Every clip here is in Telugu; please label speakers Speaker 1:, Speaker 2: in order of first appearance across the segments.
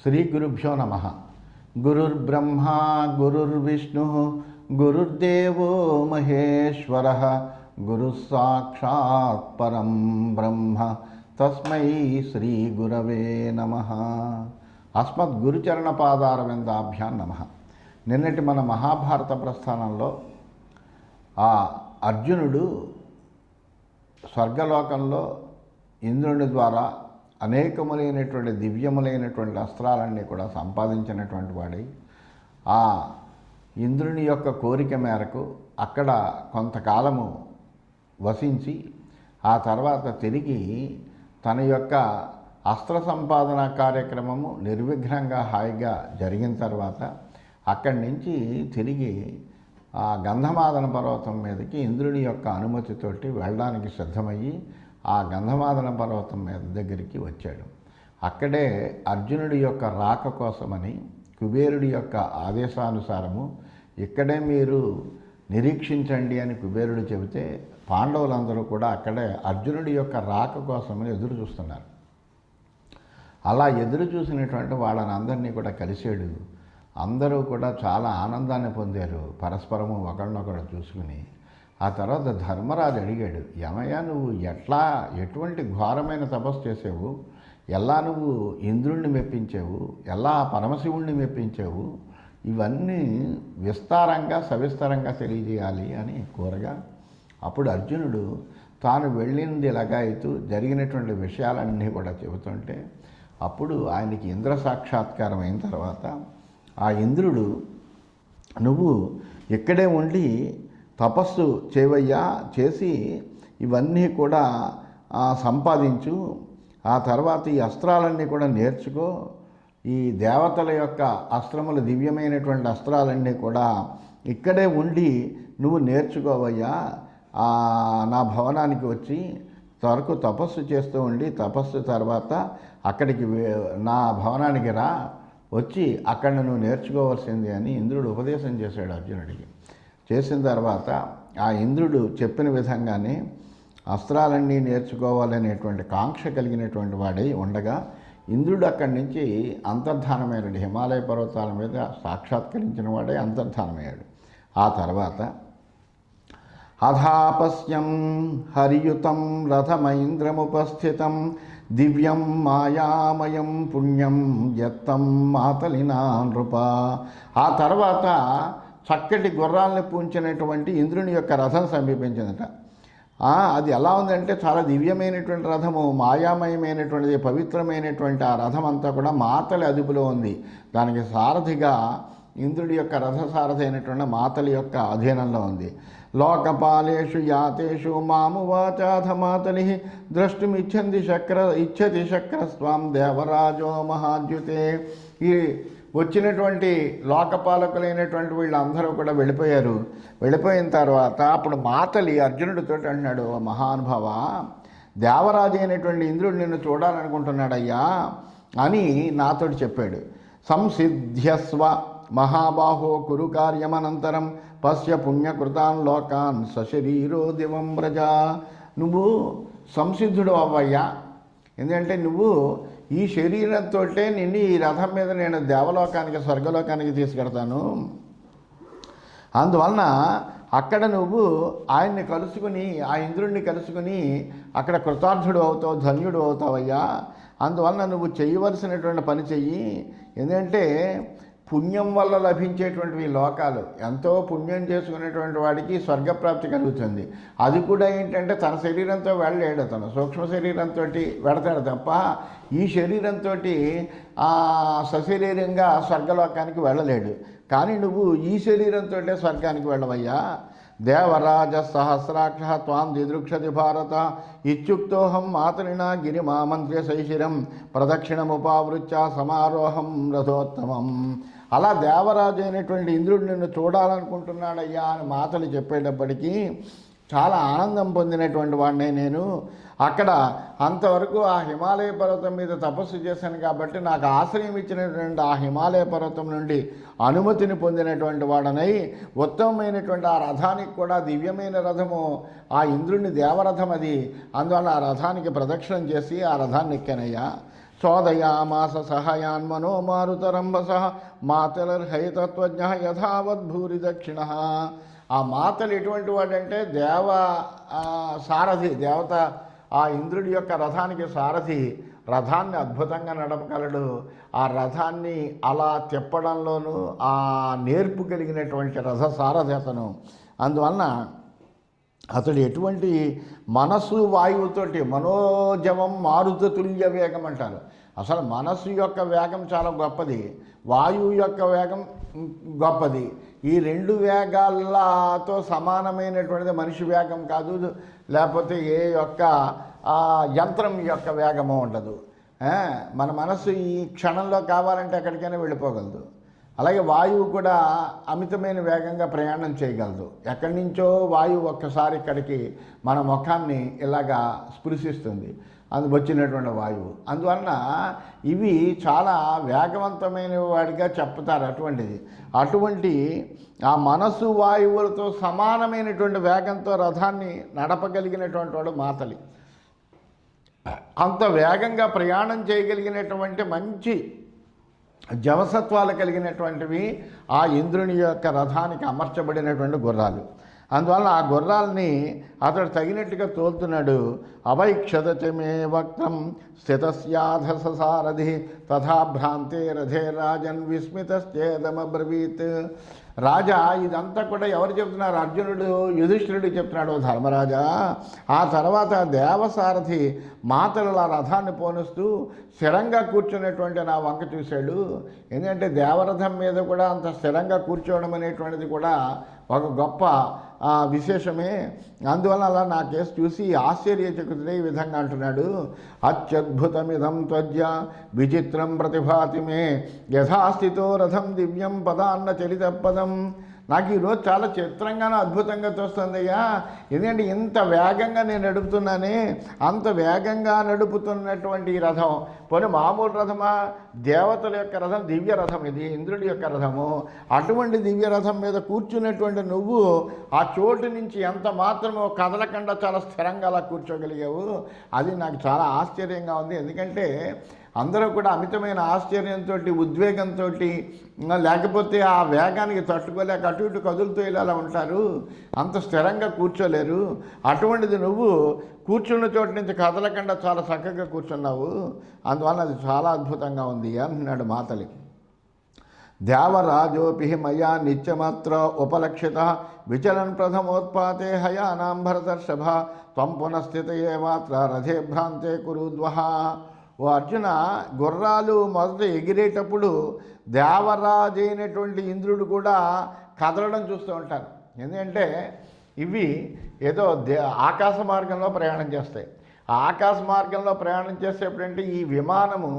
Speaker 1: శ్రీ గురుభ్యో నమ. గురుర్బ్రహ్మ గురుర్విష్ణు గురుర్దేవో మహేశ్వర గురుస్సాక్షాత్ పరం బ్రహ్మ తస్మై శ్రీ గురవే నమ. అస్మద్గురుచరణ పాదారవిందాభ్యాం నమ. నిన్నటి మన మహాభారత ప్రస్థానంలో ఆ అర్జునుడు స్వర్గలోకంలో ఇంద్రుని ద్వారా అనేకములైనటువంటి దివ్యములైనటువంటి అస్త్రాలన్నీ కూడా సంపాదించినటువంటి వాడై ఆ ఇంద్రుని యొక్క కోరిక మేరకు అక్కడ కొంతకాలము వసించి ఆ తర్వాత తిరిగి తన యొక్క అస్త్ర సంపాదన కార్యక్రమము నిర్విఘ్నంగా హాయిగా జరిగిన తర్వాత అక్కడి నుంచి తిరిగి ఆ గంధమాదన పర్వతం మీదకి ఇంద్రుని యొక్క అనుమతితోటి వెళ్ళడానికి సిద్ధమయ్యి ఆ గంధమాదన పర్వతం మీద దగ్గరికి వచ్చాడు. అక్కడే అర్జునుడి యొక్క రాక కోసమని కుబేరుడి యొక్క ఆదేశానుసారము ఇక్కడే మీరు నిరీక్షించండి అని కుబేరుడు చెబితే పాండవులందరూ కూడా అక్కడే అర్జునుడి యొక్క రాక కోసమని ఎదురు చూస్తున్నారు. అలా ఎదురు చూసినటువంటి వాళ్ళని అందరినీ కూడా కలిసాడు. అందరూ కూడా చాలా ఆనందాన్ని పొందారు, పరస్పరము ఒకరినొకరు చూసుకుని. ఆ తర్వాత ధర్మరాజు అడిగాడు, ఏమయ్యా నువ్వు ఎటువంటి ఘోరమైన తపస్సు చేసావు, ఎలా నువ్వు ఇంద్రుణ్ణి మెప్పించావు, ఎలా పరమశివుణ్ణి మెప్పించావు, ఇవన్నీ విస్తారంగా సవిస్తరంగా తెలియజేయాలి అని కోరగా అప్పుడు అర్జునుడు తాను వెళ్ళింది లగాయితూ జరిగినటువంటి విషయాలన్నీ కూడా చెబుతుంటే అప్పుడు ఆయనకి ఇంద్ర సాక్షాత్కారం అయిన తర్వాత ఆ ఇంద్రుడు, నువ్వు ఇక్కడే ఉండి తపస్సు చేయవయ్యా, చేసి ఇవన్నీ కూడా సంపాదించు, ఆ తర్వాత ఈ అస్త్రాలన్నీ కూడా నేర్చుకో, ఈ దేవతల యొక్క అస్త్రములు దివ్యమైనటువంటి అస్త్రాలన్నీ కూడా ఇక్కడే ఉండి నువ్వు నేర్చుకోవయ్యా, నా భవనానికి వచ్చి వరకు తపస్సు చేస్తూ ఉండి తపస్సు తర్వాత అక్కడికి నా భవనానికి రా, వచ్చి అక్కడ నువ్వు నేర్చుకోవాల్సింది అని ఇంద్రుడు ఉపదేశం చేశాడు అర్జునుడికి. చేసిన తర్వాత ఆ ఇంద్రుడు చెప్పిన విధంగానే అస్త్రాలన్నీ నేర్చుకోవాలనేటువంటి కాంక్ష కలిగినటువంటి వాడై ఉండగా ఇంద్రుడు అక్కడి నుంచి అంతర్ధానమయ్యాడు. హిమాలయ పర్వతాల మీద సాక్షాత్కరించిన వాడే అంతర్ధానమయ్యాడు. ఆ తర్వాత అథాపశ్యం హరియుతం రథమైంద్రముపస్థితం దివ్యం మాయామయం పుణ్యం యత్తం మాతలినా నృప. ఆ తర్వాత చక్కటి గుర్రాలను పూంచినటువంటి ఇంద్రుని యొక్క రథం సమీపించిందట. అది ఎలా ఉందంటే చాలా దివ్యమైనటువంటి రథము, మాయామయమైనటువంటిది, పవిత్రమైనటువంటి ఆ రథం అంతా కూడా మాతలి అదుపులో ఉంది. దానికి సారథిగా ఇంద్రుడి యొక్క రథసారథి అయినటువంటి మాతలి యొక్క అధీనంలో ఉంది. లోకపాలేషు యాతేషు మామువాచాథ మాతలి ఇచ్చతి శక్రస్వాం దేవరాజో మహాద్యుతే. ఈ వచ్చినటువంటి లోకపాలకులైనటువంటి వీళ్ళందరూ కూడా వెళ్ళిపోయారు. వెళ్ళిపోయిన తర్వాత అప్పుడు మాతలి అర్జునుడితో అంటున్నాడు, మహానుభావ, దేవరాజు అయినటువంటి ఇంద్రుడు నిన్ను చూడాలనుకుంటున్నాడయ్యా అని నాతోటి చెప్పాడు. సంసిద్ధ్యస్వ మహాబాహో కురు కార్యమనంతరం పశ్య పుణ్యకృతాన్ లోకాన్ సశరీరో దివం వ్రజ. నువ్వు సంసిద్ధుడు అవ్వయ్యా, ఎందుకంటే నువ్వు ఈ శరీరంతో నిన్ను ఈ రథం మీద నేను దేవలోకానికి స్వర్గలోకానికి తీసుకెడతాను. అందువలన అక్కడ నువ్వు ఆయన్ని కలుసుకుని, ఆ ఇంద్రుణ్ణి కలుసుకుని అక్కడ కృతార్థుడు అవుతావు, ధన్యుడు అవుతావయ్యా. అందువలన నువ్వు చేయవలసినటువంటి పని చెయ్యి. ఎందుకంటే పుణ్యం వల్ల లభించేటువంటివి లోకాలు, ఎంతో పుణ్యం చేసుకునేటువంటి వాడికి స్వర్గప్రాప్తి కలుగుతుంది. అది కూడా ఏంటంటే తన శరీరంతో వెళ్ళలేడు, తన సూక్ష్మ శరీరంతో వెడతాడు తప్ప ఈ శరీరంతో సశరీరంగా స్వర్గలోకానికి వెళ్ళలేడు. కానీ నువ్వు ఈ శరీరంతో స్వర్గానికి వెళ్ళవయ్యా. దేవరాజ సహస్రాక్ష త్వాం దిదృక్షతి భారత ఇత్యుక్తోహం మాతలినా గిరిమామంత్ర్య శైశిరం ప్రదక్షిణముపావృత్య సమారోహం రథోత్తమం. అలా దేవరాజు అయినటువంటి ఇంద్రుడు నిన్ను చూడాలనుకుంటున్నాడయ్యా అని మాతలు చెప్పేటప్పటికీ చాలా ఆనందం పొందినటువంటి వాడినే నేను. అక్కడ అంతవరకు ఆ హిమాలయ పర్వతం మీద తపస్సు చేశాను కాబట్టి నాకు ఆశ్రయం ఇచ్చినటువంటి ఆ హిమాలయ పర్వతం నుండి అనుమతిని పొందినటువంటి వాడనై ఉత్తమమైనటువంటి ఆ రథానికి కూడా దివ్యమైన రథము ఆ ఇంద్రుని దేవరథం అది. అందువల్ల ఆ రథానికి ప్రదక్షిణం చేసి ఆ రథాన్ని ఎక్కానయ్యా. చోదయామాస సహయాన్ మనోమారుతరంభస మాతలర్హయతత్వజ్ఞ యథావద్భూరి దక్షిణ. ఆ మాతలు ఎటువంటి వాడంటే సారథి, దేవత, ఆ ఇంద్రుడి యొక్క రథానికి సారథి. రథాన్ని అద్భుతంగా నడపగలడు. ఆ రథాన్ని అలా తిప్పడంలోనూ ఆ నేర్పు కలిగినటువంటి రథ సారథి అతను. అందువలన అతడు ఎటువంటి మనస్సు వాయువుతోటి, మనోజవం మారుత తుల్య వేగం అంటారు. అసలు మనస్సు యొక్క వేగం చాలా గొప్పది, వాయువు యొక్క వేగం గొప్పది. ఈ రెండు వేగాలతో సమానమైనటువంటిది మనిషి వేగం కాదు, లేకపోతే ఏ యొక్క యంత్రం యొక్క వేగము ఉండదు. మన మనస్సు ఈ క్షణంలో కావాలంటే ఎక్కడికైనా వెళ్ళిపోగలదు. అలాగే వాయువు కూడా అమితమైన వేగంగా ప్రయాణం చేయగలదు. ఎక్కడి నుంచో వాయువు ఒక్కసారి ఇక్కడికి మన ముఖాన్ని ఇలాగా స్పృశిస్తుంది, అది వచ్చినటువంటి వాయువు. అందువలన ఇవి చాలా వేగవంతమైన వాడిగా చెప్తారు. అటువంటి ఆ మనసు వాయువులతో సమానమైనటువంటి వేగంతో రథాన్ని నడపగలిగినటువంటి వాడు మాతలి. అంత వేగంగా ప్రయాణం చేయగలిగినటువంటి మంచి జవసత్వాలు కలిగినటువంటివి ఆ ఇంద్రుని యొక్క రథానికి అమర్చబడినటువంటి గుర్రాలు. అందువల్ల ఆ గుర్రాలని అతడు తగినట్టుగా తోలుతున్నాడు. అవైక్షదచమే వక్తం స్థితస్యాధస సారథి తథా భ్రాంతే రథే రాజన్ విస్మితశ్చేదమబ్రవీత్. రాజా, ఇదంతా కూడా ఎవరు చెప్తున్నారు? అర్జునుడు యుధిష్ఠిరుడు చెప్తున్నాడు, ధర్మరాజా. ఆ తర్వాత దేవసారథి మాతల రథాన్ని పోనిస్తూ స్థిరంగా కూర్చున్నటువంటి నా వంక చూశాడు. ఎందుకంటే దేవరథం మీద కూడా అంత స్థిరంగా కూర్చోవడం అనేటువంటిది కూడా ఒక గొప్ప విశేషమే. అందువల్ల అలా నా కేసు చూసి ఆశ్చర్యచకితుడే ఈ విధంగా అంటున్నాడు. అత్యద్భుతమిదం త్వజ్య విచిత్రం ప్రతిభాతి మే యథాస్థితో రథం దివ్యం పదాన్న చలిత పదం. నాకు ఈరోజు చాలా చిత్రంగానూ అద్భుతంగా తోస్తుందయ్యా. ఎందుకంటే ఇంత వేగంగా నేను నడుపుతున్నానే, అంత వేగంగా నడుపుతున్నటువంటి ఈ రథం పోనీ మామూలు రథమా? దేవతల యొక్క రథం, దివ్య రథం, ఇది ఇంద్రుడి యొక్క రథము. అటువంటి దివ్య రథం మీద కూర్చున్నటువంటి నువ్వు ఆ చోటు నుంచి ఎంత మాత్రమో కదలకుండా చాలా స్థిరంగా అలా కూర్చోగలిగావు. అది నాకు చాలా ఆశ్చర్యంగా ఉంది. ఎందుకంటే అందరూ కూడా అమితమైన ఆశ్చర్యంతో, ఉద్వేగంతో, లేకపోతే ఆ వేగానికి తట్టుకోలేక అటు ఇటు కదులుతూ ఇలా ఉంటారు, అంత స్థిరంగా కూర్చోలేరు. అటువంటిది నువ్వు కూర్చున్న చోటు నుంచి కదలకుండా చాలా చక్కగా కూర్చున్నావు. అందువల్ల అది చాలా అద్భుతంగా ఉంది అంటున్నాడు మాతలి. దేవరాజోపి మయా నిత్యమాత్ర ఉపలక్షిత విచలన్ ప్రథమోత్పాతే హయానాం భరతర్షభ త్వం పునఃస్థితయే మాత్ర రథే భ్రాంతే కురుద్వహ. ఓ అర్జున, గుర్రాలు మొదట ఎగిరేటప్పుడు దేవరాజు అయినటువంటి ఇంద్రుడు కూడా కదలడం చూస్తూ ఉంటారు. ఎందుకంటే ఇవి ఏదో ఆకాశ మార్గంలో ప్రయాణం చేస్తాయి. ఆ ఆకాశ మార్గంలో ప్రయాణం చేసేటప్పుడంటే ఈ విమానము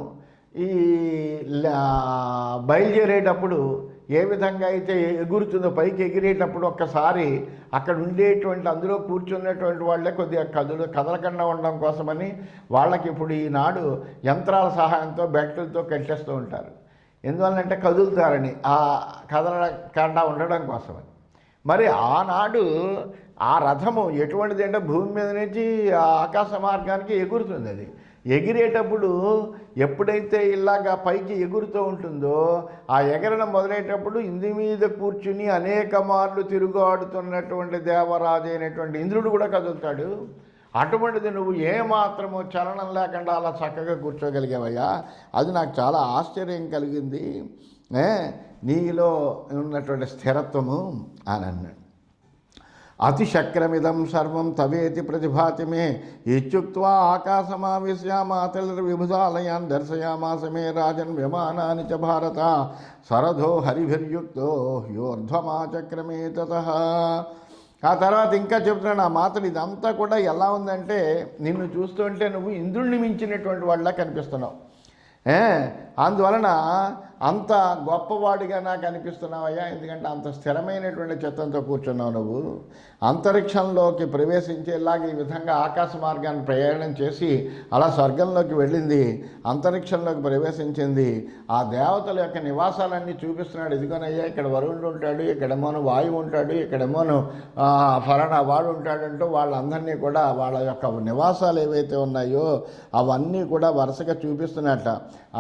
Speaker 1: ఈ బయలుదేరేటప్పుడు ఏ విధంగా అయితే ఎగురుతుందో, పైకి ఎగిరేటప్పుడు ఒక్కసారి అక్కడ ఉండేటువంటి అందులో కూర్చున్నటువంటి వాళ్ళే కొద్దిగా కదలకుండా ఉండడం కోసమని వాళ్ళకి ఇప్పుడు ఈనాడు యంత్రాల సహాయంతో బెల్టులతో కట్టేస్తూ ఉంటారు. ఎందువల్లంటే కదులుతారని, ఆ కదలకుండా ఉండడం కోసమని. మరి ఆనాడు ఆ రథము ఎటువంటిది అంటే భూమి మీద నుంచి ఆ ఆకాశ మార్గానికి ఎగురుతుంది. అది ఎగిరేటప్పుడు ఎప్పుడైతే ఇలాగా పైకి ఎగురుతూ ఉంటుందో, ఆ ఎగరడం మొదలయ్యేటప్పుడు ఇందు మీద కూర్చుని అనేక మార్లు తిరుగాడుతున్నటువంటి దేవరాజు అయినటువంటి ఇంద్రుడు కూడా కదులుతాడు. అటువంటిది నువ్వు ఏమాత్రము చలనం లేకుండా అలా చక్కగా కూర్చోగలిగావయ్యా. అది నాకు చాలా ఆశ్చర్యం కలిగింది, నీలో ఉన్నటువంటి స్థిరత్వము అని అన్నాడు. అతిశక్రమిదం సర్వం తవేతి ప్రతిభాతి మే ఇత్యుక్త్వా ఆకాశమావిశ్య మాతలిర్విభుజాలయాన్ దర్శయామాస మే రాజన్ విమానాని చ భారత సరథో హరిభిర్యుక్తో యోర్ధ్వమాచక్రమే తతః. ఆ తర్వాత ఇంకా చెప్తున్నాడు ఆ మాతలు. ఇదంతా కూడా ఎలా ఉందంటే, నిన్ను చూస్తుంటే నువ్వు ఇంద్రుణ్ణి మించినటువంటి వాళ్ళ కనిపిస్తున్నావు. అందువలన అంత గొప్పవాడిగా నాకు అనిపిస్తున్నావయ్యా, ఎందుకంటే అంత స్థిరమైనటువంటి చిత్తంతో కూర్చున్నావు నువ్వు. అంతరిక్షంలోకి ప్రవేశించేలాగా ఈ విధంగా ఆకాశ మార్గాన్ని ప్రయాణం చేసి అలా స్వర్గంలోకి వెళ్ళింది, అంతరిక్షంలోకి ప్రవేశించింది. ఆ దేవతల యొక్క నివాసాలన్నీ చూపిస్తున్నాడు. ఇదిగోనయ్యా, ఇక్కడ వరుణుడు ఉంటాడు, ఇక్కడేమోను వాయువు ఉంటాడు, ఇక్కడేమోను ఫలానా వాడు ఉంటాడంటూ వాళ్ళందరినీ కూడా వాళ్ళ యొక్క నివాసాలు ఏవైతే ఉన్నాయో అవన్నీ కూడా వరుసగా చూపిస్తున్నట్ట.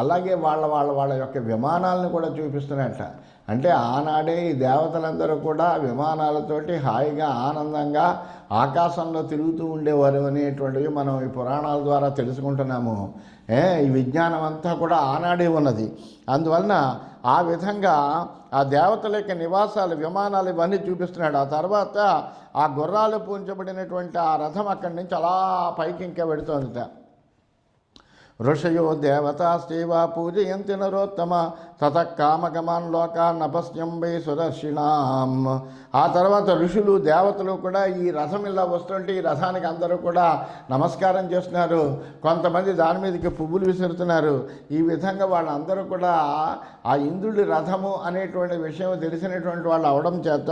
Speaker 1: అలాగే వాళ్ళ యొక్క విమానాలను కూడా చూపిస్తున్నట్ట. అంటే ఆనాడే ఈ దేవతలందరూ కూడా విమానాలతోటి హాయిగా ఆనందంగా ఆకాశంలో తిరుగుతూ ఉండేవారు అనేటువంటివి మనం ఈ పురాణాల ద్వారా తెలుసుకుంటున్నాము. ఈ విజ్ఞానం అంతా కూడా ఆనాడే ఉన్నది. అందువలన ఆ విధంగా ఆ దేవతల యొక్క నివాసాలు, విమానాలు ఇవన్నీ చూపిస్తున్నాడు. ఆ తర్వాత ఆ గుర్రాలు పూంచబడినటువంటి ఆ రథం అక్కడి నుంచి అలా పైకి ఇంకా పెడుతోందిట. ఋషయో దేవతాస్తేవ పూజయంతి నరోత్తమ తతః కామగమాన్ లోకాన్ నపస్యం వై సుదర్శినాం. ఆ తర్వాత ఋషులు దేవతలు కూడా ఈ రథం ఇలా వస్తుంటే ఈ రథానికి అందరూ కూడా నమస్కారం చేస్తున్నారు. కొంతమంది దాని మీదకి పువ్వులు విసురుతున్నారు. ఈ విధంగా వాళ్ళందరూ కూడా ఆ ఇంద్రుడి రథము అనేటువంటి విషయం తెలిసినటువంటి వాళ్ళు అవడం చేత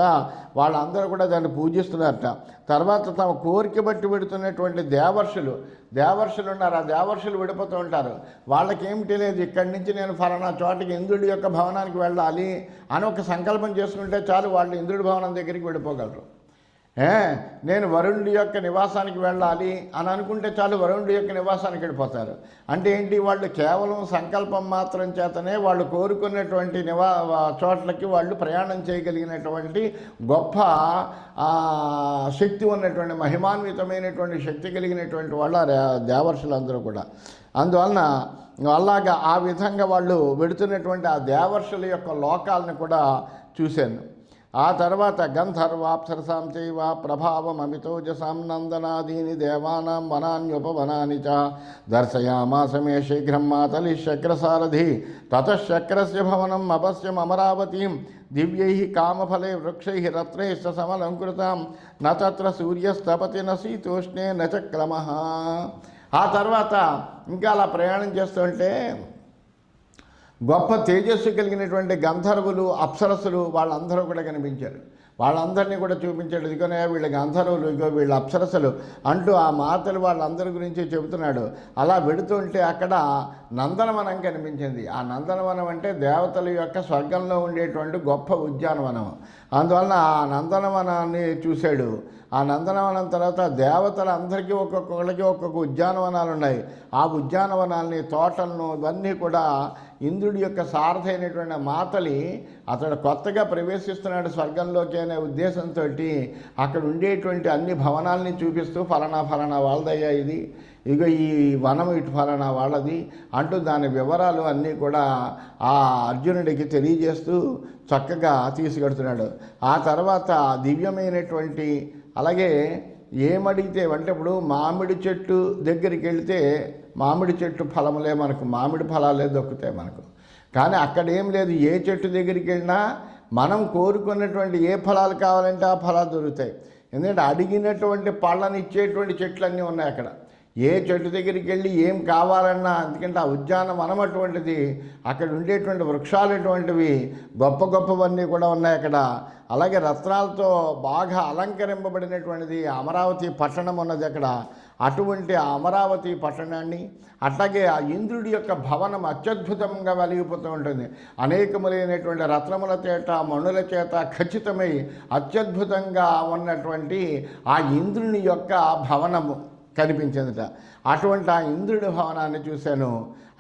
Speaker 1: వాళ్ళందరూ కూడా దాన్ని పూజిస్తున్నారట. తర్వాత తమ కోరిక బట్టి పెడుతున్నటువంటి దేవర్షులు ఉన్నారు. ఆ దేవర్షులు విడిపోతూ ఉంటారు. వాళ్ళకి ఏమిటి లేదు, ఇక్కడి నుంచి నేను ఫలానా చోటకి ఇంద్రుడి యొక్క భవనానికి వెళ్ళాలి అని ఒక సంకల్పం చేసుకుంటే చాలు, వాళ్ళు ఇంద్రుడి భవనం దగ్గరికి వెళ్ళిపోగలరు. నేను వరుణుడి యొక్క నివాసానికి వెళ్ళాలి అని అనుకుంటే చాలు, వరుణుడి యొక్క నివాసానికి వెళ్ళిపోతారు. అంటే ఏంటి, వాళ్ళు కేవలం సంకల్పం మాత్రం చేతనే వాళ్ళు కోరుకున్నటువంటి చోట్లకి వాళ్ళు ప్రయాణం చేయగలిగినటువంటి గొప్ప శక్తి ఉన్నటువంటి మహిమాన్వితమైనటువంటి శక్తి కలిగినటువంటి వాళ్ళ దేవర్షులందరూ కూడా. అందువలన అలాగా ఆ విధంగా వాళ్ళు వెడుతున్నటువంటి ఆ దేవర్షుల యొక్క లోకాలను కూడా చూశాను. ఆ తర్వాత గంధర్వాప్సరసాం చైవ ప్రభావం అమితోజసాం నందనాదీని దేవానాం వనాన్యుపవనాని చ దర్శయామాస మే శీఘ్రం మాతలి శక్రసారథి తతశక్రస్య భవనం అపశ్యం అమరావతీం దివ్యై కామఫలై వృక్షై రత్నైశ్చ సమలంకృతాం న తత్ర సూర్యస్తపతి న శీతోష్ణే న చ క్రమః. ఆ తర్వాత ఇంకా అలా ప్రయాణం చేస్తుంటే గొప్ప తేజస్సు కలిగినటువంటి గంధర్వులు, అప్సరస్సులు వాళ్ళందరూ కూడా కనిపించారు. వాళ్ళందరినీ కూడా చూపించాడు. ఇదిగోనే వీళ్ళ గంధర్వులు, ఇగో వీళ్ళ అప్సరస్సులు అంటూ ఆ మాతలు వాళ్ళందరి గురించి చెబుతున్నాడు. అలా వెడుతుంటే అక్కడ నందనవనం కనిపించింది. ఆ నందనవనం అంటే దేవతల యొక్క స్వర్గంలో ఉండేటువంటి గొప్ప ఉద్యానవనం. అందువలన ఆ నందనవనాన్ని చూశాడు. ఆ నందనవనం తర్వాత దేవతలందరికీ ఒక్కొక్కరికి ఒక్కొక్క ఉద్యానవనాలు ఉన్నాయి. ఆ ఉద్యానవనాల్ని, తోటలను ఇవన్నీ కూడా ఇంద్రుడి యొక్క సారథి అయినటువంటి మాతలి అతడు కొత్తగా ప్రవేశిస్తున్నాడు స్వర్గంలోకి అనే ఉద్దేశంతో అక్కడ ఉండేటువంటి అన్ని భవనాల్ని చూపిస్తూ ఫలానా వాళ్ళదయ్యా ఇది, ఇక ఈ వనం ఇటు ఫలానా వాళ్ళది అంటూ దాని వివరాలు అన్నీ కూడా ఆ అర్జునుడికి తెలియజేస్తూ చక్కగా తీసుకెడుతున్నాడు. ఆ తర్వాత దివ్యమైనటువంటి అలాగే ఏమడిగితే అంటే ఇప్పుడు మామిడి చెట్టు దగ్గరికి వెళితే మామిడి చెట్టు ఫలములే మనకు, మామిడి ఫలాలే దొక్కుతాయి మనకు. కానీ అక్కడ ఏం లేదు, ఏ చెట్టు దగ్గరికి వెళ్ళినా మనం కోరుకున్నటువంటి ఏ ఫలాలు కావాలంటే ఆ ఫలాలు దొరుకుతాయి. ఎందుకంటే అడిగినటువంటి పళ్ళని ఇచ్చేటువంటి చెట్లన్నీ ఉన్నాయి అక్కడ. ఏ చెట్టు దగ్గరికి వెళ్ళి ఏం కావాలన్నా, ఎందుకంటే ఆ ఉద్యానవనం అటువంటిది, అక్కడ ఉండేటువంటి వృక్షాలు అటువంటివి గొప్పవన్నీ కూడా ఉన్నాయి అక్కడ. అలాగే రత్నాలతో బాగా అలంకరింపబడినటువంటిది అమరావతి పట్టణం ఉన్నది అక్కడ. అటువంటి ఆ అమరావతి పట్టణాన్ని, అట్లాగే ఆ ఇంద్రుడి యొక్క భవనం అత్యద్భుతంగా వెలిగిపోతూ ఉంటుంది. అనేకములైనటువంటి రత్నముల చేత, మణుల చేత ఖచ్చితమై అత్యద్భుతంగా ఉన్నటువంటి ఆ ఇంద్రుని యొక్క భవనము కనిపించిందిట. అటువంటి ఆ ఇంద్రుడి భవనాన్ని చూశాను.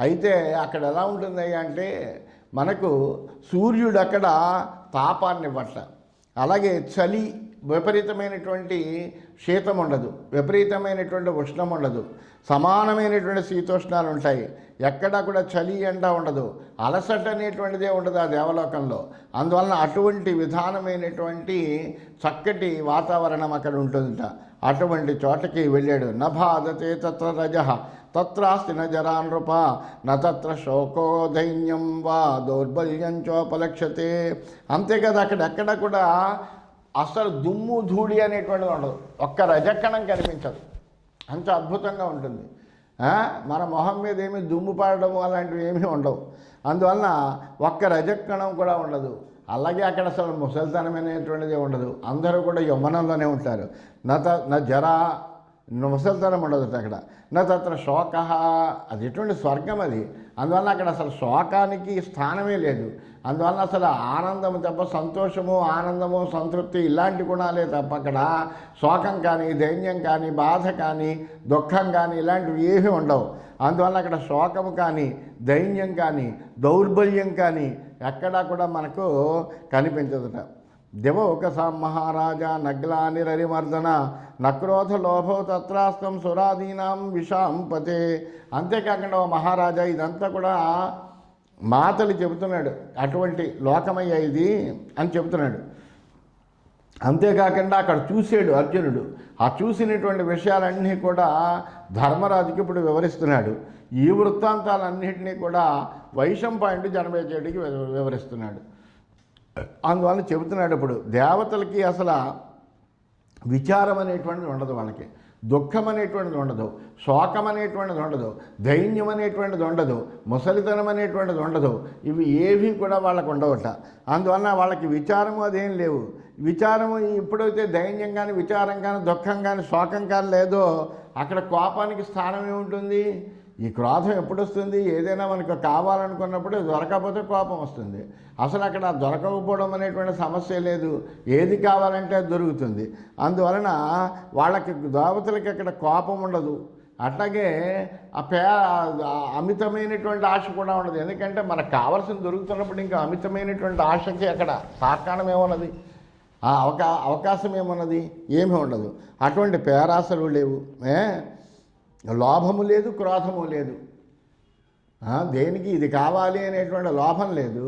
Speaker 1: అయితే అక్కడ ఎలా ఉంటుంది అంటే మనకు సూర్యుడు అక్కడ తాపాన్ని ఇవ్వట్ల, అలాగే చలి విపరీతమైనటువంటి శీతం ఉండదు, విపరీతమైనటువంటి ఉష్ణం ఉండదు, సమానమైనటువంటి శీతోష్ణాలు ఉంటాయి. ఎక్కడా కూడా చలి ఎండ ఉండదు, అలసట అనేటువంటిదే ఉండదు ఆ దేవలోకంలో. అందువలన అటువంటి విధానమైనటువంటి చక్కటి వాతావరణం అక్కడ ఉంటుందిట. అటువంటి చోటకి వెళ్ళాడు. నభాదతే తత్ర రజః తత్రాస్తి న జరా నృప న తత్ర శోకో దైన్యం వా దౌర్బల్యం చోపలక్ష్యతే. అంతేకాదు అక్కడెక్కడ కూడా అసలు దుమ్ము ధూళి అనేటువంటిది ఉండదు, ఒక్క రజకణం కనిపించదు, అంత అద్భుతంగా ఉంటుంది. మన మొహం మీద ఏమీ దుమ్ము పడడం అలాంటివి ఏమీ ఉండవు. అందువలన ఒక్క రజకణం కూడా ఉండదు. అలాగే అక్కడ అసలు ముసలితనం అనేటువంటిది ఉండదు. అందరూ కూడా యవ్వనంలోనే ఉంటారు. నా జరా ముసలితనం ఉండదు అక్కడ. నా తత్ర శోక, అది ఎటువంటి స్వర్గం అది. అందువల్ల అక్కడ అసలు శోకానికి స్థానమే లేదు. అందువల్ల అసలు ఆనందము తప్ప, సంతోషము, ఆనందము, సంతృప్తి ఇలాంటి గుణాలే తప్ప అక్కడ శోకం కానీ, దైన్యం కానీ, బాధ కానీ, దుఃఖం కానీ ఇలాంటివి ఏమీ ఉండవు. అందువల్ల అక్కడ శోకము కానీ, దైన్యం కానీ, దౌర్బల్యం కానీ ఎక్కడా కూడా మనకు కనిపించదుట. దివౌకసాం మహారాజా నగ్లానిరరిమర్దన నక్రోధ లోభో తత్రాస్తం సురాదీనాం విషాంపతే. అంతేకాకుండా ఓ మహారాజా, ఇదంతా కూడా మాతలు చెబుతున్నాడు, అటువంటి లోకమయ్య ఇది అని చెబుతున్నాడు. అంతేకాకుండా అక్కడ చూసాడు అర్జునుడు. ఆ చూసినటువంటి విషయాలన్నీ కూడా ధర్మరాజుకి ఇప్పుడు వివరిస్తున్నాడు. ఈ వృత్తాంతాలన్నింటినీ కూడా వైశంపాయనుడు జనమేజయుడికి వివరిస్తున్నాడు. అందువల్ల చెబుతున్నాడు, ఇప్పుడు దేవతలకి అసలు విచారం అనేటువంటిది ఉండదు, వాళ్ళకి దుఃఖం అనేటువంటిది ఉండదు, శోకం అనేటువంటిది ఉండదు, దైన్యం అనేటువంటిది ఉండదు, ముసలితనం అనేటువంటిది ఉండదు. ఇవి ఏవి కూడా వాళ్ళకు ఉండవట. అందువలన వాళ్ళకి విచారము అదేం లేవు. విచారము ఎప్పుడైతే దైన్యం కానీ, విచారం కానీ, దుఃఖం కానీ, శోకం కానీ లేదో అక్కడ కోపానికి స్థానం ఏముంటుంది? ఈ క్రోధం ఎప్పుడు వస్తుంది? ఏదైనా మనకు కావాలనుకున్నప్పుడు దొరకకపోతే కోపం వస్తుంది. అసలు అక్కడ దొరకకపోవడం అనేటువంటి సమస్య లేదు. ఏది కావాలంటే అది దొరుకుతుంది. అందువలన వాళ్ళకి దేవతలకి అక్కడ కోపం ఉండదు. అట్లాగే అమితమైనటువంటి ఆశ కూడా ఉండదు. ఎందుకంటే మనకు కావాల్సింది దొరుకుతున్నప్పుడు ఇంకా అమితమైనటువంటి ఆశకి అక్కడ తార్కాణం ఏమున్నది? అవకాశం ఏమున్నది? ఏమీ ఉండదు. అటువంటి పేరాశలు లేవు, లోభము లేదు, క్రోధము లేదు. దేనికి ఇది కావాలి అనేటువంటి లోభం లేదు,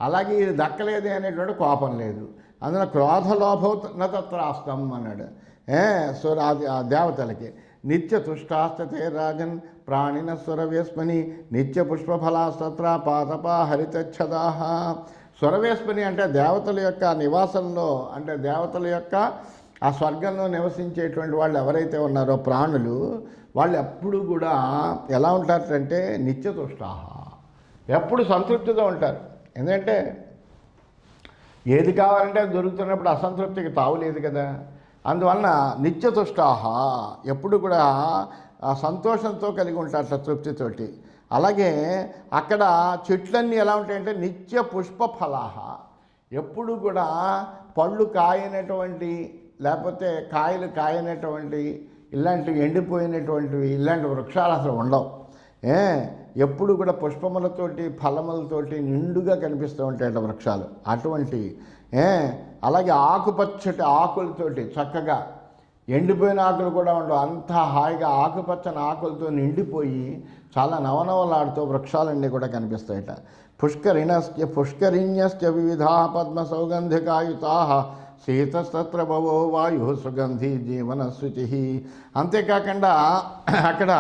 Speaker 1: అలాగే ఇది దక్కలేదు అనేటువంటి కోపం లేదు. అందులో క్రోధ లోభో నత్రాస్తం అన్నాడు. సో దేవతలకి నిత్య తుష్టాస్తతే రాజన్ ప్రాణిన సురవేస్మని నిత్య పుష్పఫలాస్తత్ర పాతపా హరితచ్చదాహ. సురవేస్మని అంటే దేవతల యొక్క నివాసంలో, అంటే దేవతల యొక్క ఆ స్వర్గంలో నివసించేటువంటి వాళ్ళు ఎవరైతే ఉన్నారో ప్రాణులు, వాళ్ళు ఎప్పుడు కూడా ఎలా ఉంటారంటే నిత్యతుష్టాహ, ఎప్పుడు సంతృప్తిగా ఉంటారు. ఎందుకంటే ఏది కావాలంటే అది దొరుకుతున్నప్పుడు అసంతృప్తికి తావులేదు కదా. అందువలన నిత్యతుష్టాహ, ఎప్పుడు కూడా సంతోషంతో కలిగి ఉంటారు, తృప్తితోటి. అలాగే అక్కడ చెట్లన్నీ ఎలా ఉంటాయంటే నిత్య పుష్ప ఫలాహ, ఎప్పుడు కూడా పళ్ళు కాయనటువంటి, లేకపోతే కాయలు కాయనటువంటి, ఇలాంటివి ఎండిపోయినటువంటివి ఇలాంటి వృక్షాలు అసలు ఉండవు. ఎప్పుడు కూడా పుష్పములతోటి, ఫలములతోటి నిండుగా కనిపిస్తూ ఉంటాయి వృక్షాలు అటువంటివి. అలాగే ఆకుపచ్చటి ఆకులతోటి చక్కగా, ఎండిపోయిన ఆకులు కూడా ఉండవు, అంత హాయిగా ఆకుపచ్చని ఆకులతో నిండిపోయి చాలా నవనవలాడుతూ వృక్షాలన్నీ కూడా కనిపిస్తాయట. పుష్కరిణ్యశ్చ వివిధా పద్మ సౌగంధికాయుతా శీతస్తత్ర భవో వాయు సుగంధి జీవన శుచి. అంతేకాకుండా అక్కడ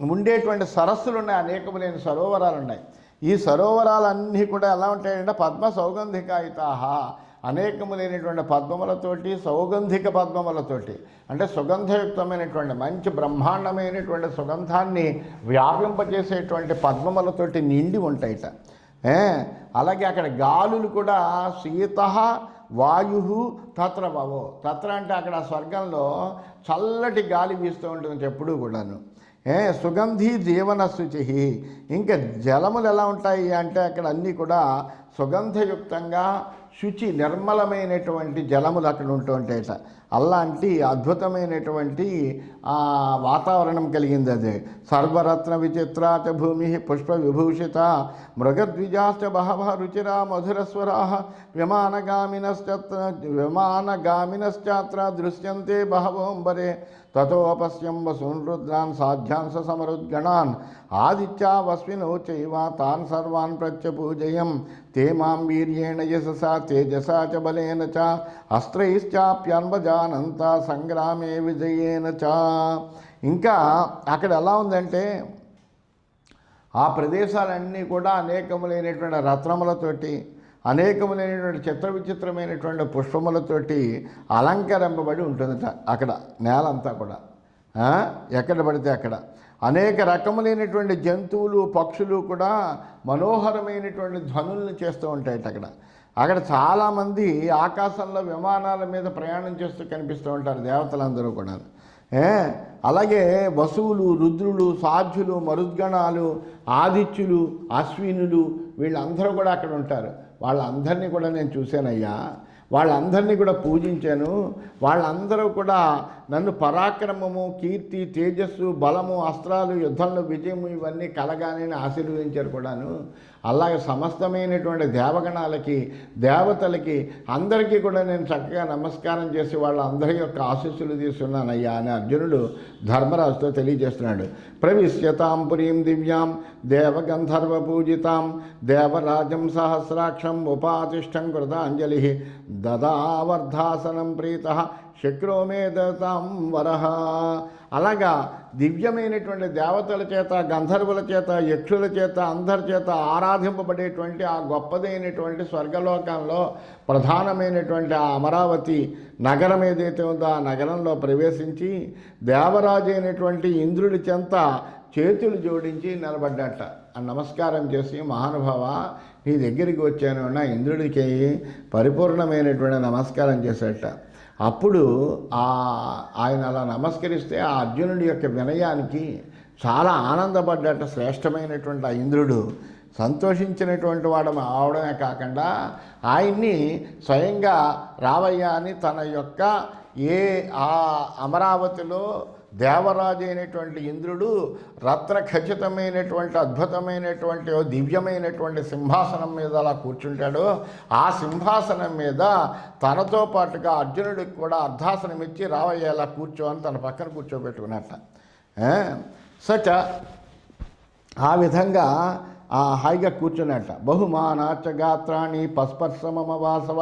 Speaker 1: ఉండేటువంటి సరస్సులు ఉన్నాయి, అనేకములైన సరోవరాలు ఉన్నాయి. ఈ సరోవరాలన్నీ కూడా ఎలా ఉంటాయంటే పద్మ సౌగంధికాయుతా, అనేకములైనటువంటి పద్మములతోటి, సౌగంధిక పద్మములతోటి, అంటే సుగంధయుక్తమైనటువంటి మంచి బ్రహ్మాండమైనటువంటి సుగంధాన్ని వ్యాపింపజేసేటువంటి పద్మములతోటి నిండి ఉంటాయిట. అలాగే అక్కడ గాలులు కూడా శీత వాయు తత్ర భవో, తత్ర అంటే అక్కడ స్వర్గంలో చల్లటి గాలి వీస్తూ ఉంటుంది ఎప్పుడూ కూడాను. సుగంధి జీవన శుచి. ఇంకా జలములు ఎలా ఉంటాయి అంటే అక్కడ అన్నీ కూడా సుగంధయుక్తంగా, శుచి, నిర్మలమైనటువంటి జలములు అక్కడ ఉంటూ ఉంటాయట. అలాంటి అద్భుతమైనటువంటి వాతావరణం కలిగింది అది. సర్వరత్న విచిత్రాచ భూమి పుష్ప విభూషిత మృగద్విజాశ్చ బహవ రుచిరా మధురస్వరా విమానగామినశ్చాత్ర దృశ్యంతే బహవోంబరే తతోపశ్యం వసూన్ రుద్రాన్ సాధ్యాంస సమరుద్గణాన్ ఆదిత్యా వస్వినో చైవ తాన్ సర్వాన్ ప్రత్యపూజయం తే మాం వీర్యేణ యశసా తేజసా చ బలేన చ అస్త్రైశ్చాప్యన్వజానంత సంగ్రామే విజయేన చ. ఇంకా అక్కడ ఎలా ఉందంటే ఆ ప్రదేశాలన్నీ కూడా అనేకములైనటువంటి రత్నములతోటి, అనేకములైనటువంటి చిత్ర విచిత్రమైనటువంటి పుష్పములతోటి అలంకరింపబడి ఉంటుందట అక్కడ నేలంతా కూడా, ఎక్కడ పడితే అక్కడ. అనేక రకములైనటువంటి జంతువులు పక్షులు కూడా మనోహరమైనటువంటి ధ్వనులను చేస్తూ ఉంటాయి. అక్కడ చాలామంది ఆకాశంలో విమానాల మీద ప్రయాణం చేస్తూ కనిపిస్తూ ఉంటారు దేవతలందరూ కూడా. అలాగే వసువులు, రుద్రులు, సాధ్యులు, మరుద్గణాలు, ఆదిత్యులు, అశ్వినులు వీళ్ళందరూ కూడా అక్కడ ఉంటారు. వాళ్ళందరినీ కూడా నేను చూశానయ్యా, వాళ్ళందరినీ కూడా పూజించాను. వాళ్ళందరూ కూడా నన్ను పరాక్రమము, కీర్తి, తేజస్సు, బలము, అస్త్రాలు, యుద్ధంలో విజయము ఇవన్నీ కలగానే ఆశీర్వదించారు కూడాను. అలాగే సమస్తమైనటువంటి దేవగణాలకి, దేవతలకి అందరికీ కూడా నేను చక్కగా నమస్కారం చేసి వాళ్ళందరి యొక్క ఆశీస్సులు తీసుకున్నానయ్యా అని అర్జునుడు ధర్మరాజుతో తెలియజేస్తున్నాడు. ప్రవిశ్యతాం పురీం దివ్యాం దేవగంధర్వ పూజితాం దేవరాజం సహస్రాక్షం ఉపాతిష్టం కృతాంజలి దదావర్ధాసనం ప్రీత శక్రో మే దతాం వరహ. అలాగా దివ్యమైనటువంటి దేవతల చేత, గంధర్వుల చేత, యక్షుల చేత, అందరి చేత ఆరాధింపబడేటువంటి ఆ గొప్పదైనటువంటి స్వర్గలోకంలో ప్రధానమైనటువంటి ఆ అమరావతి నగరం ఏదైతే ఉందో ఆ నగరంలో ప్రవేశించి దేవరాజు అయినటువంటి ఇంద్రుడి చెంత చేతులు జోడించి నిలబడ్డట. నమస్కారం చేసి, మహానుభావ నీ దగ్గరికి వచ్చాను నా ఇంద్రుడికి పరిపూర్ణమైనటువంటి నమస్కారం చేసేట. అప్పుడు ఆయన అలా నమస్కరిస్తే ఆ అర్జునుడి యొక్క వినయానికి చాలా ఆనందపడ్డట. శ్రేష్టమైనటువంటి ఆ ఇంద్రుడు సంతోషించినటువంటి వాడు అవడమే కాకుండా ఆయన్ని స్వయంగా రావయ్య అని తన యొక్క ఆ అమరావతిలో దేవరాజు అయినటువంటి ఇంద్రుడు రత్న ఖచ్చితమైనటువంటి అద్భుతమైనటువంటి దివ్యమైనటువంటి సింహాసనం మీద అలా కూర్చుంటాడు. ఆ సింహాసనం మీద తనతో పాటుగా అర్జునుడికి కూడా అర్ధాసనం ఇచ్చి రావయ్య అలా కూర్చో అని తన పక్కన కూర్చోబెట్టుకున్నట్ట. ఆ విధంగా హాయిగా కూర్చున్నట్ట. బహుమానాచ గాత్రాణి పస్పర్శమమ వాసవ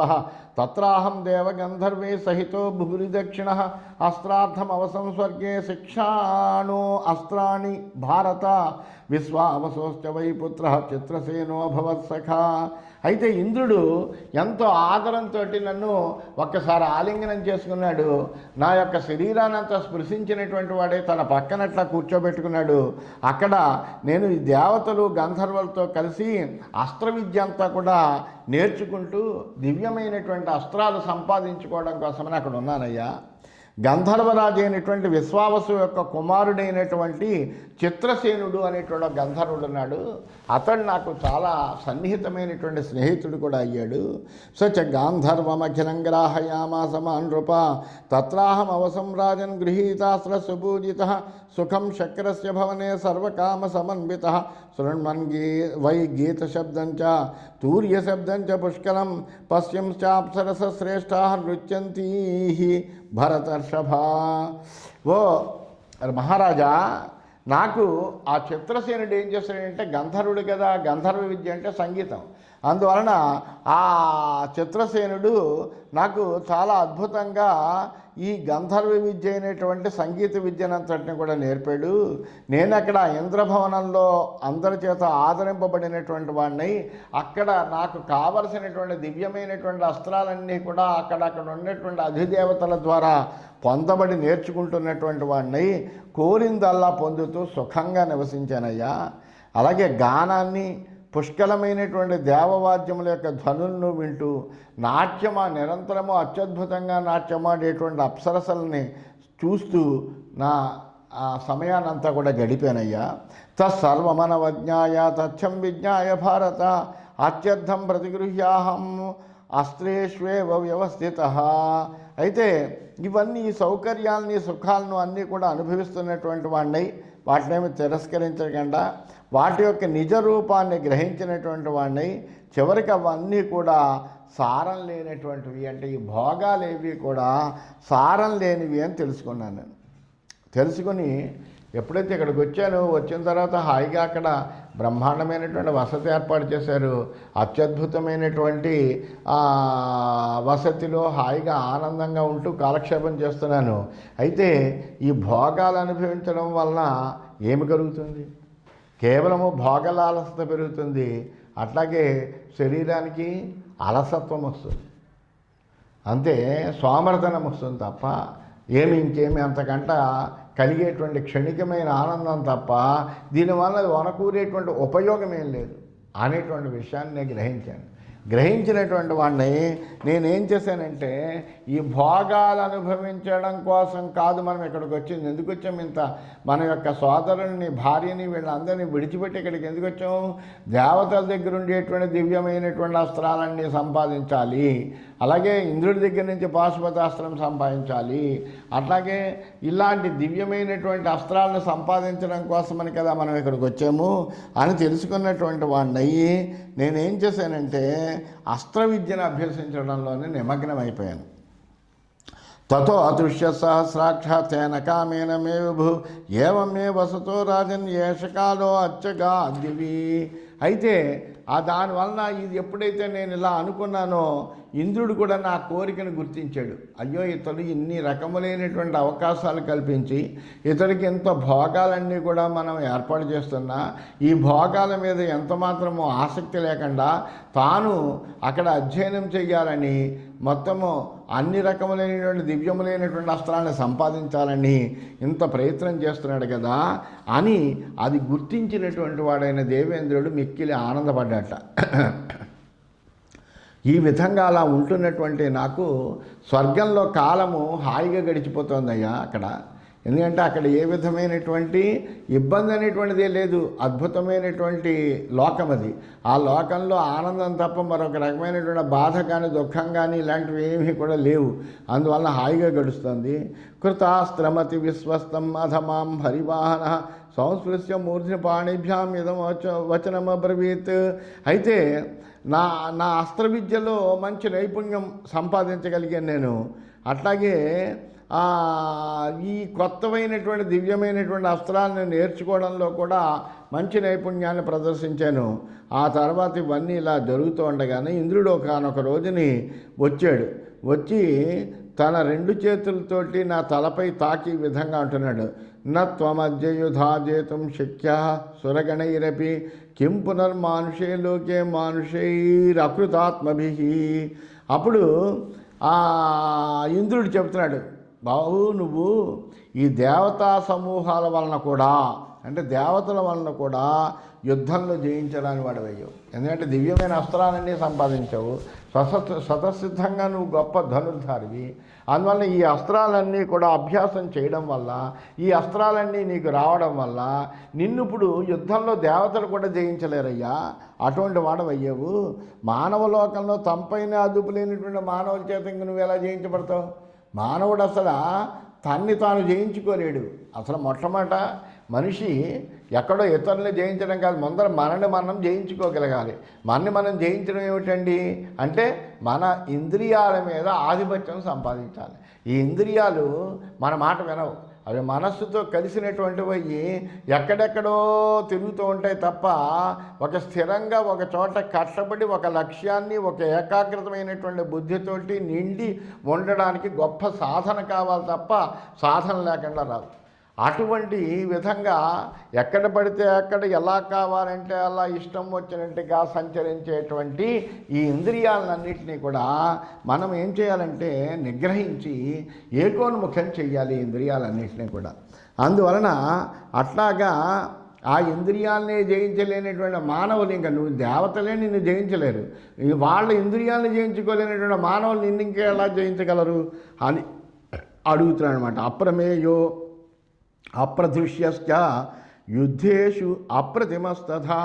Speaker 1: తత్రాహం దేవగంధర్వే సహితో భురి దక్షిణ అస్త్రార్థమవసంస్వర్గే శిక్షాణో అస్త్రాణి భారత విశ్వావసోశ్చ వై పుత్ర చిత్రసేనో భవత్సఖా. అయితే ఇంద్రుడు ఎంతో ఆదరంతో నన్ను ఒక్కసారి ఆలింగనం చేసుకున్నాడు. నా యొక్క శరీరానంతా స్పృశించినటువంటి వాడే తన పక్కనట్లా కూర్చోబెట్టుకున్నాడు. అక్కడ నేను ఈ దేవతలు గంధర్వులతో కలిసి అస్త్ర విద్య అంతా కూడా నేర్చుకుంటూ దివ్యమైనటువంటి అస్త్రాలు సంపాదించుకోవడం కోసమని అక్కడ ఉన్నానయ్యా. గంధర్వరాజు అయినటువంటి విశ్వావసు యొక్క కుమారుడైనటువంటి చిత్రసేనుడు అనేటువంటి గంధర్వుడు ఉన్నాడు. అతడు నాకు చాలా సన్నిహితమైనటువంటి స్నేహితుడు కూడా అయ్యాడు. సచ గాంధర్వమఖిలం గ్రాహయామాసమాన్ నృప తత్రాహం అవసం రాజన్ గృహీతాస్త్ర సుపూజిత సుఖం శక్రస్య భవనే సర్వకామ సమన్విత శృణ్వన్ వై గీతశబ్దం చ తూర్యశబ్దం చ పుష్కలం పశ్యంశ్చాప్సరస శ్రేష్టా నృత్యంతీ భరతర్షభ. ఓ మహారాజా, నాకు ఆ చిత్రసేనుడు ఏం చేస్తాడంటే గంధర్వుడు కదా, గంధర్వ విద్య అంటే సంగీతం. అందువలన ఆ చిత్రసేనుడు నాకు చాలా అద్భుతంగా ఈ గంధర్వ విద్య అయినటువంటి సంగీత విద్యనంతటిని కూడా నేర్పాడు. నేను అక్కడ ఇంద్రభవనంలో అందరి చేత ఆదరింపబడినటువంటి వాడిని. అక్కడ నాకు కావలసినటువంటి దివ్యమైనటువంటి అస్త్రాలన్నీ కూడా అక్కడ ఉన్నటువంటి అధిదేవతల ద్వారా పొందబడి నేర్చుకుంటున్నటువంటి వాడిని. కోరిందల్లా పొందుతూ సుఖంగా నివసించానయ్యా. అలాగే గానాన్ని, పుష్కలమైనటువంటి దేవవాద్యముల యొక్క ధ్వనులను వింటూ నిరంతరము అత్యద్భుతంగా నాట్యమాడేటువంటి అప్సరసల్ని చూస్తూ నా సమయాన్నంతా కూడా గడిపానయ్యా. తత్సర్వమనవజ్ఞాయ తథ్యం విజ్ఞాయ భారత అత్యర్థం ప్రతిగృహ్యాహం అస్త్రేష్వేవ వ్యవస్థిత. అయితే ఇవన్నీ సౌకర్యాలని, సుఖాలను అన్నీ కూడా అనుభవిస్తున్నటువంటి వాడిని, వాటినేమి తిరస్కరించకుండా వాటి యొక్క నిజ రూపాన్ని గ్రహించినటువంటి వాడిని. చివరికి అవన్నీ కూడా సారం లేనటువంటివి, అంటే ఈ భోగాలేవి కూడా సారం లేనివి అని తెలుసుకున్నాను నేను. తెలుసుకుని ఎప్పుడైతే ఇక్కడికి వచ్చానో, వచ్చిన తర్వాత హాయిగా అక్కడ బ్రహ్మాండమైనటువంటి వసతి ఏర్పాటు చేశారు. అత్యద్భుతమైనటువంటి వసతిలో హాయిగా ఆనందంగా ఉంటూ కాలక్షేపం చేస్తున్నాను. అయితే ఈ భోగాలు అనుభవించడం వలన ఏమి కలుగుతుంది? కేవలము భోగలాలసత పెరుగుతుంది. అట్లాగే శరీరానికి అలసత్వం వస్తుంది, అంతే సోమర్ధనం వస్తుంది తప్ప ఇంకేమి అంతకంట కలిగేటువంటి క్షణికమైన ఆనందం తప్ప దీనివల్ల వనకూరేటువంటి ఉపయోగం ఏం లేదు అనేటువంటి విషయాన్ని నేను గ్రహించాను. గ్రహించినటువంటి వాడిని నేనేం చేశానంటే ఈ భోగాలు అనుభవించడం కోసం కాదు మనం ఇక్కడికి వచ్చింది. ఎందుకు వచ్చాం? ఇంత మన యొక్క సోదరుని భార్యని వీళ్ళందరినీ విడిచిపెట్టి ఇక్కడికి ఎందుకు వచ్చాము? దేవతల దగ్గర ఉండేటువంటి దివ్యమైనటువంటి అస్త్రాలన్నీ సంపాదించాలి, అలాగే ఇంద్రుడి దగ్గర నుంచి పాశుపతాస్త్రం సంపాదించాలి, అట్లాగే ఇలాంటి దివ్యమైనటువంటి అస్త్రాలను సంపాదించడం కోసమని కదా మనం ఇక్కడికి వచ్చాము అని తెలుసుకున్నటువంటి వాడిని అయ్యి నేనేం చేశానంటే అస్త్ర విద్యను అభ్యసించడంలోనే నిమగ్నమైపోయాను. తతో అదృశ్య సహస్రాక్ష తేన కామేన మే విభు ఏవమే వసతో రాజన్ ఏషకాలో అచ్చగా దివి. అయితే దానివలన ఇది ఎప్పుడైతే నేను ఇలా అనుకున్నానో ఇంద్రుడు కూడా నా కోరికను గుర్తించాడు. అయ్యో, ఇతడు ఇన్ని రకములైనటువంటి అవకాశాలు కల్పించి ఇతడికి ఎంత భోగాలన్నీ కూడా మనం ఏర్పాటు చేస్తున్నా ఈ భోగాల మీద ఎంత మాత్రమో ఆసక్తి లేకుండా తాను అక్కడ అధ్యయనం చేయాలని, మొత్తము అన్ని రకములైనటువంటి దివ్యములైనటువంటి అస్త్రాలను సంపాదించాలని ఇంత ప్రయత్నం చేస్తున్నాడు కదా అని అది గుర్తించినటువంటి వాడైన దేవేంద్రుడు మిక్కిలి ఆనందపడ్డాట. ఈ విధంగా అలా ఉంటున్నటువంటి నాకు స్వర్గంలో కాలము హాయిగా గడిచిపోతుందయ్యా అక్కడ. ఎందుకంటే అక్కడ ఏ విధమైనటువంటి ఇబ్బంది అనేటువంటిదే లేదు. అద్భుతమైనటువంటి లోకం అది. ఆ లోకంలో ఆనందం తప్ప మరొక రకమైనటువంటి బాధ కానీ దుఃఖం కానీ ఇలాంటివి ఏమీ కూడా లేవు. అందువల్ల హాయిగా గడుస్తుంది. కృతాస్త్రమతి విశ్వస్తం అధమాం హరివాహన సంస్పృశ్య మూర్ధ్ని పాణిభ్యాం ఇదం వచనమబ్రవీత్. అయితే నా అస్త్ర విద్యలో మంచి నైపుణ్యం సంపాదించగలిగాను నేను. అట్లాగే ఈ కొత్తమైనటువంటి దివ్యమైనటువంటి అస్త్రాలను నేర్చుకోవడంలో కూడా మంచి నైపుణ్యాన్ని ప్రదర్శించాను. ఆ తర్వాత ఇవన్నీ ఇలా జరుగుతూ ఉండగానే ఇంద్రుడు ఒకనొక రోజుని వచ్చాడు. వచ్చి తన రెండు చేతులతోటి నా తలపై తాకి విధంగా అంటున్నాడు, నత్వమద్యయుధాజేతుం శక్య సురగణైరపి కిం పునర్మానుషే లోకే మానుషైరకృతాత్మభి. అప్పుడు ఇంద్రుడు చెబుతున్నాడు, బాబు నువ్వు ఈ దేవతా సమూహాల వలన కూడా, అంటే దేవతల వలన కూడా యుద్ధంలో జయించడానికి వాడవయ్యావు. ఎందుకంటే దివ్యమైన అస్త్రాలన్నీ సంపాదించావు, స్వతసిద్ధంగా నువ్వు గొప్ప ధనుర్ధారివి. అందువల్ల ఈ అస్త్రాలన్నీ కూడా అభ్యాసం చేయడం వల్ల, ఈ అస్త్రాలన్నీ నీకు రావడం వల్ల నిన్ను ఇప్పుడు యుద్ధంలో దేవతలు కూడా జయించలేరయ్యా. అటువంటి వాడవయ్యావు. మానవ లోకంలో తంపైన అదుపు లేనటువంటి మానవుల చేత ఇంక నువ్వు ఎలా జయించబడతావు? మానవుడు అసలు తన్ని తాను జయించుకోలేడు. అసలు మొట్టమొదట మనిషి ఎక్కడో ఇతరుల్ని జయించడం కాదు, ముందర మనల్ని మనం జయించుకోగలగాలి. మనని మనం జయించడం ఏమిటండి అంటే మన ఇంద్రియాల మీద ఆధిపత్యం సంపాదించాలి. ఈ ఇంద్రియాలు మన మాట వినవు. అవి మనస్సుతో కలిసినటువంటివి ఎక్కడెక్కడో తిరుగుతూ ఉంటాయి తప్ప ఒక స్థిరంగా ఒక చోట కష్టపడి ఒక లక్ష్యాన్ని ఒక ఏకాగ్రతమైనటువంటి బుద్ధితోటి నిండి ఉండడానికి గొప్ప సాధన కావాలి తప్ప సాధన లేకుండా రాదు. అటువంటి విధంగా ఎక్కడ పడితే అక్కడ ఎలా కావాలంటే అలా ఇష్టం వచ్చినట్టుగా సంచరించేటువంటి ఈ ఇంద్రియాలన్నింటినీ కూడా మనం ఏం చేయాలంటే నిగ్రహించి ఏకోన్ముఖం చెయ్యాలి ఇంద్రియాలన్నింటినీ కూడా. అందువలన అట్లాగా ఆ ఇంద్రియాలని జయించలేనటువంటి మానవులు, ఇంకా నువ్వు దేవతలే నిన్ను జయించలేరు, వాళ్ళ ఇంద్రియాలను జయించుకోలేనటువంటి మానవులు నిన్ను ఇంకా ఎలా జయించగలరు అని అడుగుతున్నాడు అనమాట. అప్రమేయో అప్రదృశ్యశ్చ యుద్ధేషు అప్రతిమస్తథా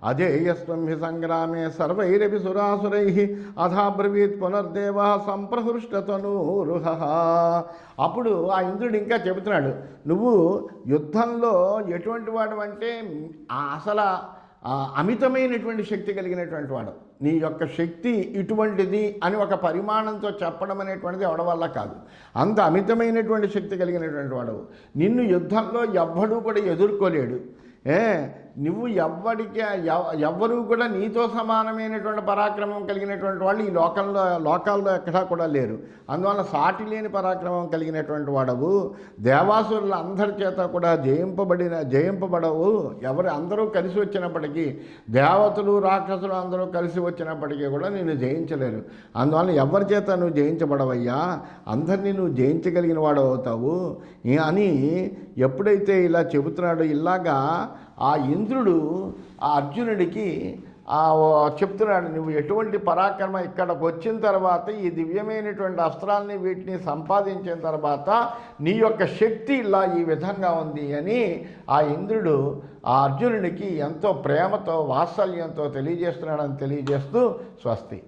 Speaker 1: అజేయస్వం హి సంగ్రామే సర్వైరపి సురాసురైః అథాబ్రవీత్ పునర్దేవ సంప్రహృష్టతనూరుహ. అప్పుడు ఆ ఇంద్రుడు ఇంకా చెబుతున్నాడు, నువ్వు యుద్ధంలో ఎటువంటి వాడు అంటే అసలు అమితమైనటువంటి శక్తి కలిగినటువంటి వాడు. నీ యొక్క శక్తి ఇటువంటిది అని ఒక పరిమాణంతో చెప్పడం అనేటువంటిది ఎవడ వల్ల కాదు. అంత అమితమైనటువంటి శక్తి కలిగినటువంటి వాడు. నిన్ను యుద్ధంలో ఎవ్వడూ కూడా ఎదుర్కోలేడు. నువ్వు ఎవ్వరూ కూడా నీతో సమానమైనటువంటి పరాక్రమం కలిగినటువంటి వాళ్ళు ఈ లోకాల్లో ఎక్కడా కూడా లేరు. అందువల్ల సాటి లేని పరాక్రమం కలిగినటువంటి వాడవు. దేవాసురుల అందరి చేత కూడా జయింపబడవు. అందరూ కలిసి వచ్చినప్పటికీ, దేవతలు రాక్షసులు అందరూ కలిసి వచ్చినప్పటికీ కూడా నిన్ను జయించలేరు. అందువల్ల ఎవరి చేత నువ్వు జయించబడవయ్యా, అందరినీ నువ్వు జయించగలిగిన వాడు అవుతావు అని ఎప్పుడైతే ఇలా చెబుతున్నాడో, ఇలాగా ఆ ఇంద్రుడు ఆ అర్జునుడికి చెప్తున్నాడు, నువ్వు ఎటువంటి పరాక్రమ ఇక్కడికి వచ్చిన తర్వాత ఈ దివ్యమైనటువంటి అస్త్రాలని వీటిని సంపాదించిన తర్వాత నీ యొక్క శక్తి ఇలా ఈ విధంగా ఉంది అని ఆ ఇంద్రుడు ఆ అర్జునుడికి ఎంతో ప్రేమతో వాత్సల్యంతో తెలియజేస్తున్నాడని తెలియజేస్తూ స్వస్తి.